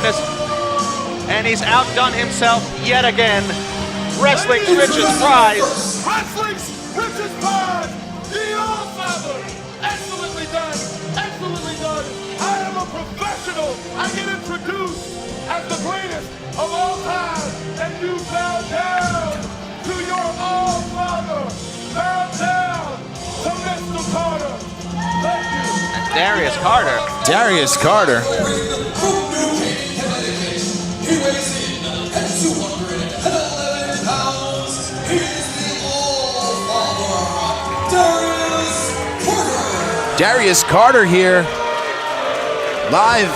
goodness. And he's outdone himself yet again. Wrestling's richest prize. Wrestling's richest prize. The All-Father. Excellently done. Excellently done. I am a professional. I get introduced as the greatest of all time. And you bow down to your All-Father. Bow down to Mr. Carter. Thank you. And Darius Carter. Darius Carter. He weighs in at 211 pounds. He's the All-Father, Darius Carter. Darius Carter here, live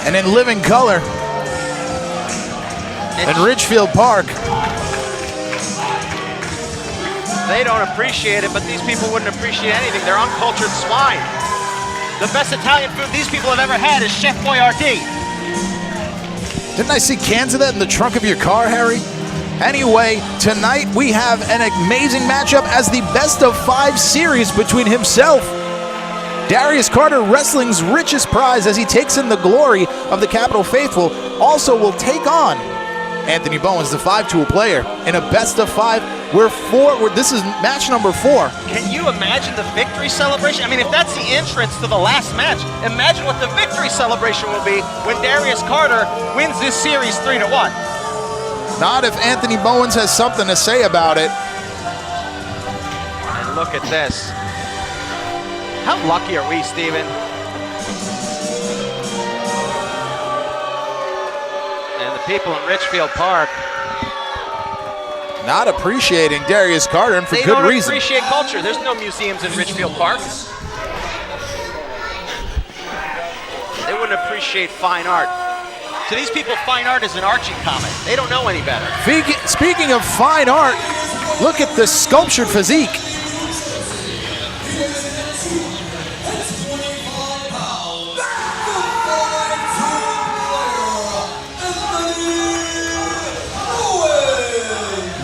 and in living color in Ridgefield Park. They don't appreciate it, but these people wouldn't appreciate anything. They're uncultured swine. The best Italian food these people have ever had is Chef Boyardee. Didn't I see cans of that in the trunk of your car, Harry? Anyway, tonight we have an amazing matchup as the best-of-5 series between himself, Darius Carter, wrestling's richest prize, as he takes in the glory of the Capitol Faithful, also will take on Anthony Bowens, the 5-tool player, in a best-of-5. This is match number 4. Can you imagine the victory celebration? I mean, if that's the entrance to the last match, imagine what the victory celebration will be when Darius Carter wins this series 3-1. Not if Anthony Bowens has something to say about it. And look at this. How lucky are we, Steven? And the people in Ridgefield Park, not appreciating Darius Carter, and for good reason. They don't appreciate culture. There's no museums in Ridgefield Park. They wouldn't appreciate fine art. To these people, fine art is an Archie comic. They don't know any better. Speaking of fine art, look at the sculptured physique.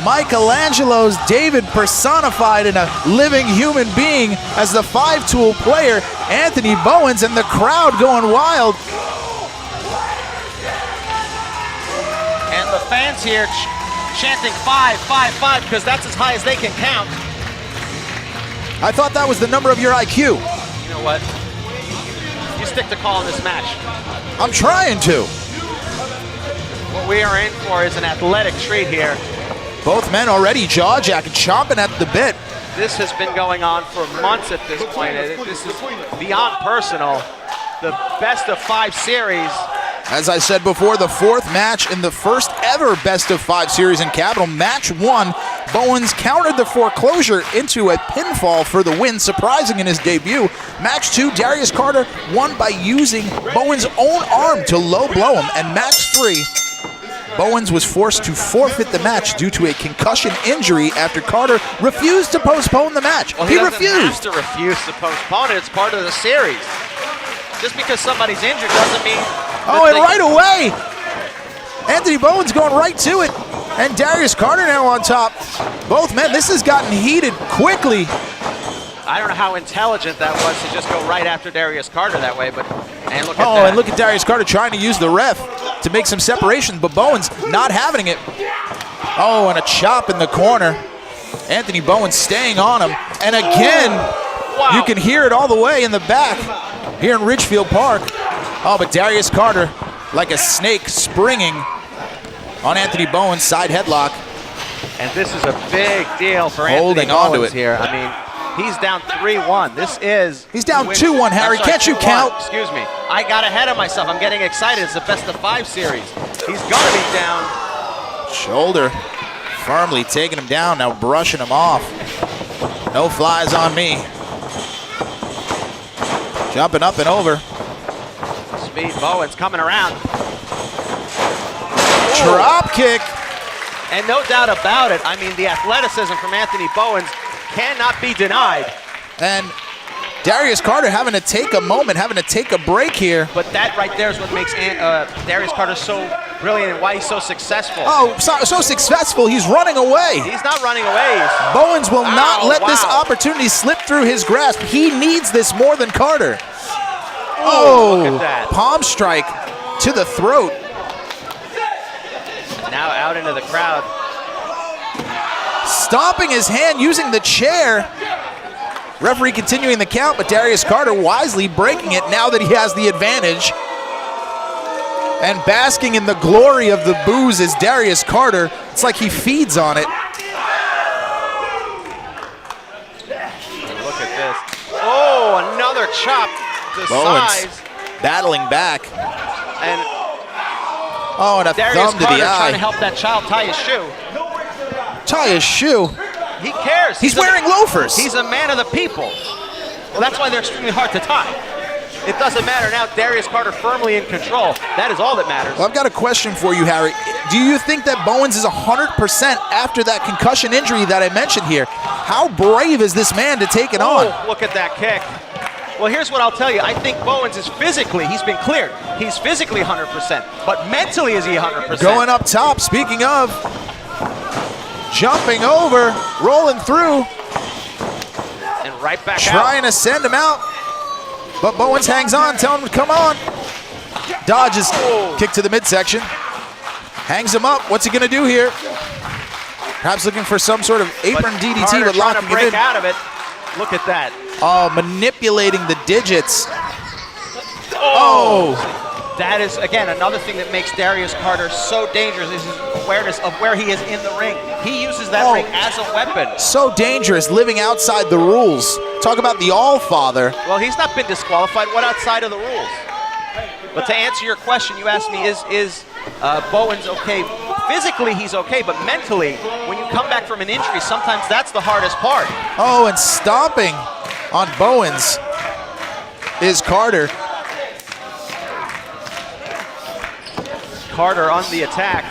Michelangelo's David personified in a living human being as the 5-tool player, Anthony Bowens, and the crowd going wild. And the fans here chanting 5, 5, 5, because that's as high as they can count. I thought that was the number of your IQ. You know what? You stick to calling this match. I'm trying to. What we are in for is an athletic treat here. Both men already jaw-jacking, chomping at the bit. This has been going on for months at this point. This is beyond personal. The best-of-5 series. As I said before, the 4th match in the first ever best-of-5 series in Capitol. Match 1, Bowens countered the foreclosure into a pinfall for the win, surprising in his debut. Match 2, Darius Carter won by using Bowens' own arm to low blow him. And match 3, Bowens was forced to forfeit the match due to a concussion injury after Carter refused to postpone the match. Well, he refused to postpone it. It's part of the series. Just because somebody's injured doesn't mean... Oh, and right away, Anthony Bowens going right to it. And Darius Carter now on top. Both men, this has gotten heated quickly. I don't know how intelligent that was to just go right after Darius Carter that way, but and look at that. Oh, and look at Darius Carter trying to use the ref to make some separation, but Bowens not having it. Oh, and a chop in the corner. Anthony Bowens staying on him. And again, wow. You can hear it all the way in the back here in Ridgefield Park. Oh, but Darius Carter, like a snake, springing on Anthony Bowens' side headlock. And this is a big deal for Holding Anthony on to Bowens it here. I mean, he's down 3-1. He's down 2-1, Harry. Can't you count? Excuse me. I got ahead of myself. I'm getting excited. It's the best-of-5 series. He's gonna be down. Shoulder firmly taking him down, now brushing him off. No flies on me. Jumping up and over. Speed Bowens coming around. Drop kick. And no doubt about it, I mean, the athleticism from Anthony Bowens cannot be denied. And Darius Carter having to take a moment, having to take a break here. But that right there is what makes Darius Carter so brilliant and why he's so successful. Oh, so successful, he's running away. He's not running away. Bowens will not let this opportunity slip through his grasp. He needs this more than Carter. Oh, look at that. Palm strike to the throat. Now out into the crowd. Stomping his hand, using the chair. Referee continuing the count, but Darius Carter wisely breaking it now that he has the advantage. And basking in the glory of the boos is Darius Carter. It's like he feeds on it. Look at this. Oh, another chop to Bowens size. battling back. And Oh, and a Darius thumb to Carter the trying to eye. help that child tie his shoe. Tie his shoe. He cares. He's wearing loafers. He's a man of the people. Well, that's why they're extremely hard to tie. It doesn't matter now. Darius Carter firmly in control. That is all that matters. Well, I've got a question for you, Harry. Do you think that Bowens is 100% after that concussion injury that I mentioned here? How brave is this man to take it on? Oh, look at that kick. Well, here's what I'll tell you. I think Bowens is physically, he's been cleared. He's physically 100%, but mentally is he 100%? Going up top, speaking of, jumping over, rolling through, and right back out. trying to send him out. But Bowens hangs on, telling him to come on. Dodges, kick to the midsection. Hangs him up. What's he going to do here? Perhaps looking for some sort of apron But DDT, Carter but trying locking to break it in. out of it. Look at that. Oh, manipulating the digits. Oh. That is, again, another thing that makes Darius Carter so dangerous is his awareness of where he is in the ring. He uses that ring as a weapon. So dangerous, living outside the rules. Talk about the All-Father. Well, he's not been disqualified. What outside of the rules? But to answer your question, you asked me, is Bowens okay? Physically, he's okay, but mentally, when you come back from an injury, sometimes that's the hardest part. Oh, and stomping on Bowens is Carter. Carter on the attack.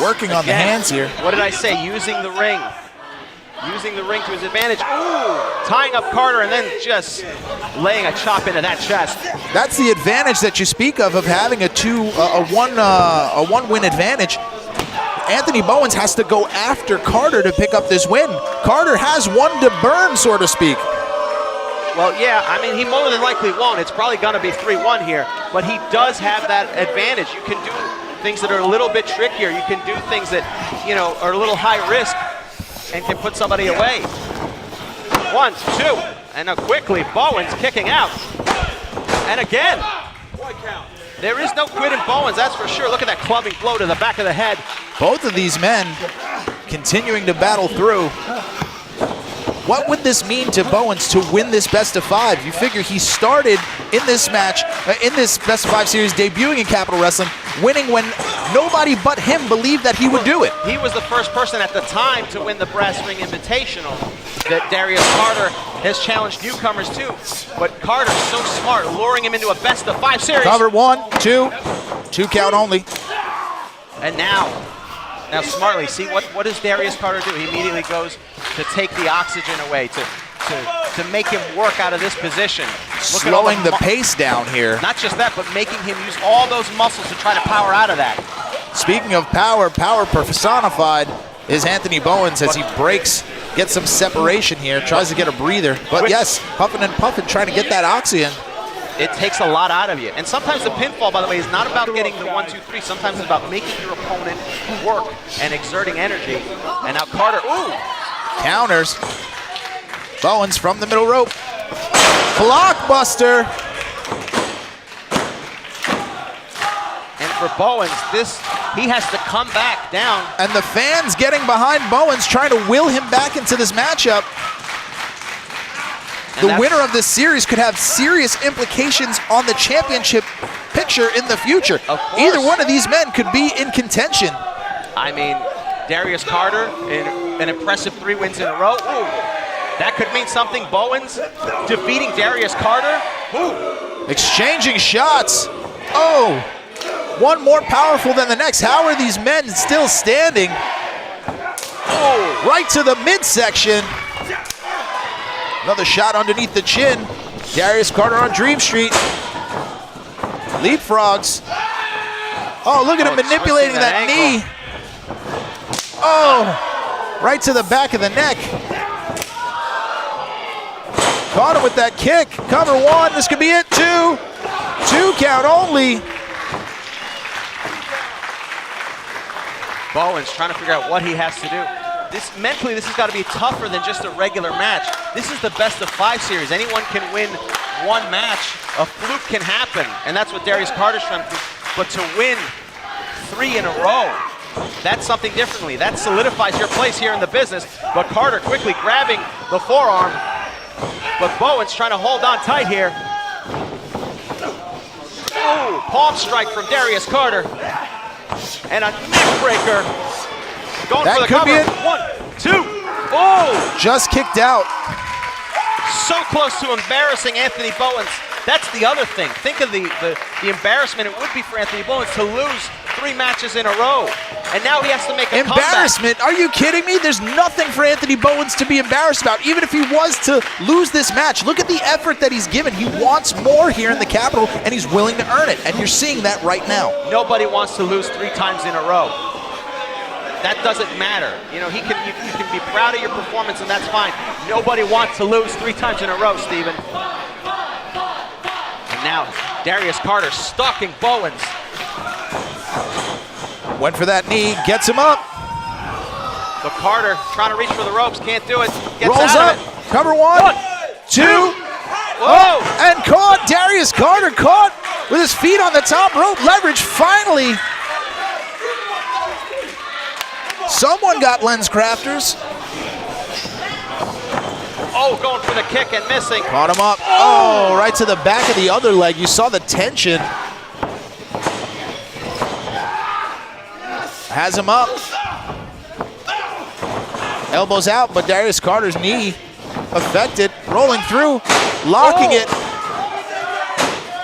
Working on the hands here. What did I say? Using the ring. Using the ring to his advantage. Ooh! Tying up Carter and then just laying a chop into that chest. That's the advantage that you speak of having a one-win advantage. Anthony Bowens has to go after Carter to pick up this win. Carter has one to burn, so to speak. Well, yeah, I mean, he more than likely won't. It's probably going to be 3-1 here, but he does have that advantage. You can do things that are a little bit trickier. You can do things that, you know, are a little high risk and can put somebody away. 1, 2, and now quickly, Bowens kicking out. And again, there is no quit in Bowens, that's for sure. Look at that clubbing blow to the back of the head. Both of these men continuing to battle through. What would this mean to Bowens to win this best of 5? You figure he started in this match, in this best of 5 series, debuting in Capital Wrestling, winning when nobody but him believed that he would do it. He was the first person at the time to win the Brass Ring Invitational that Darius Carter has challenged newcomers to. But Carter's so smart, luring him into a best of 5 series. Cover 1, 2, 2 count only. And now smartly, see what does Darius Carter do? He immediately goes to take the oxygen away, to make him work out of this position. Look at all Slowing the pace down here. Not just that, but making him use all those muscles to try to power out of that. Speaking of power personified is Anthony Bowens as he breaks, gets some separation here, tries to get a breather. But yes, huffing and puffing, trying to get that oxygen. It takes a lot out of you. And sometimes the pinfall, by the way, is not about getting the 1, 2, 3. Sometimes it's about making your opponent work and exerting energy. And now Carter, ooh! Counters. Bowens from the middle rope. Blockbuster. And for Bowens, he has to come back down. And the fans getting behind Bowens, trying to will him back into this matchup. The winner of this series could have serious implications on the championship picture in the future. Of course. Either one of these men could be in contention. I mean, Darius Carter in an impressive 3 wins in a row. Ooh, that could mean something. Bowens defeating Darius Carter. Ooh. Exchanging shots. Oh, one more powerful than the next. How are these men still standing? Oh, right to the midsection. Another shot underneath the chin. Darius Carter on Dream Street. Leapfrogs. Oh, look at him manipulating that knee. Oh, right to the back of the neck. Caught him with that kick. Cover one. This could be it. Two. 2 count only. Bowens trying to figure out what he has to do. Mentally, this has got to be tougher than just a regular match. This is the best of 5 series. Anyone can win one match. A fluke can happen, and that's what Darius Carter's trying to do. But to win 3 in a row, that's something differently. That solidifies your place here in the business. But Carter quickly grabbing the forearm. But Bowens trying to hold on tight here. Ooh, palm strike from Darius Carter. And a neck breaker. Going That for the could cover. be it. 1, 2. Oh! Just kicked out. So close to embarrassing Anthony Bowens. That's the other thing. Think of the embarrassment it would be for Anthony Bowens to lose 3 matches in a row. And now he has to make a Embarrassment? Are you kidding me? There's nothing for Anthony Bowens to be embarrassed about, even if he was to lose this match. Look at the effort that he's given. He wants more here in the Capitol, and he's willing to earn it. And you're seeing that right now. Nobody wants to lose 3 times in a row. That doesn't matter. You know, you can be proud of your performance, and that's fine. Nobody wants to lose 3 times in a row, Steven. And now, Darius Carter stalking Bowens. Went for that knee, gets him up. But Carter trying to reach for the ropes, can't do it. Gets Rolls out up, of it. cover 1, 2. Whoa! And caught. Darius Carter caught with his feet on the top rope. Leverage finally. Someone got Lens Crafters. Oh, going for the kick and missing. Caught him up. Oh, right to the back of the other leg. You saw the tension. Has him up. Elbows out, but Darius Carter's knee affected. Rolling through, locking it.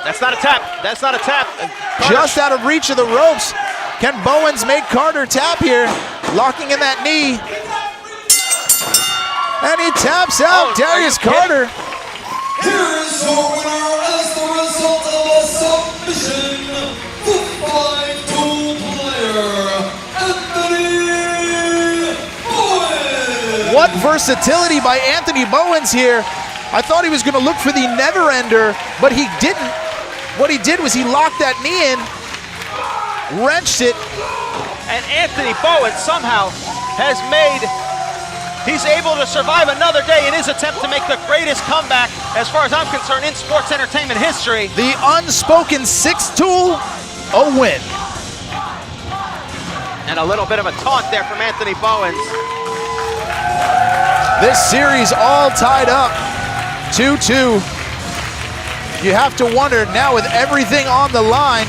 That's not a tap. That's not a tap. Carter. Just out of reach of the ropes. Can Bowens make Carter tap here? Locking in that knee. And he taps out. Oh, Darius are you Carter. Here is your winner as the result of a submission. The 5-tool player, Anthony Bowens. What versatility by Anthony Bowens here. I thought he was going to look for the never-ender, but he didn't. What he did was he locked that knee in, wrenched it. And Anthony Bowens somehow has he's able to survive another day in his attempt to make the greatest comeback, as far as I'm concerned, in sports entertainment history. The unspoken 6th tool, a win. And a little bit of a taunt there from Anthony Bowens. This series all tied up, 2-2. You have to wonder now, with everything on the line,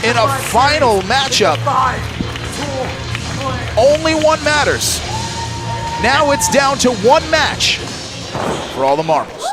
in a final matchup, only one matters. Now it's down to one match for all the marbles.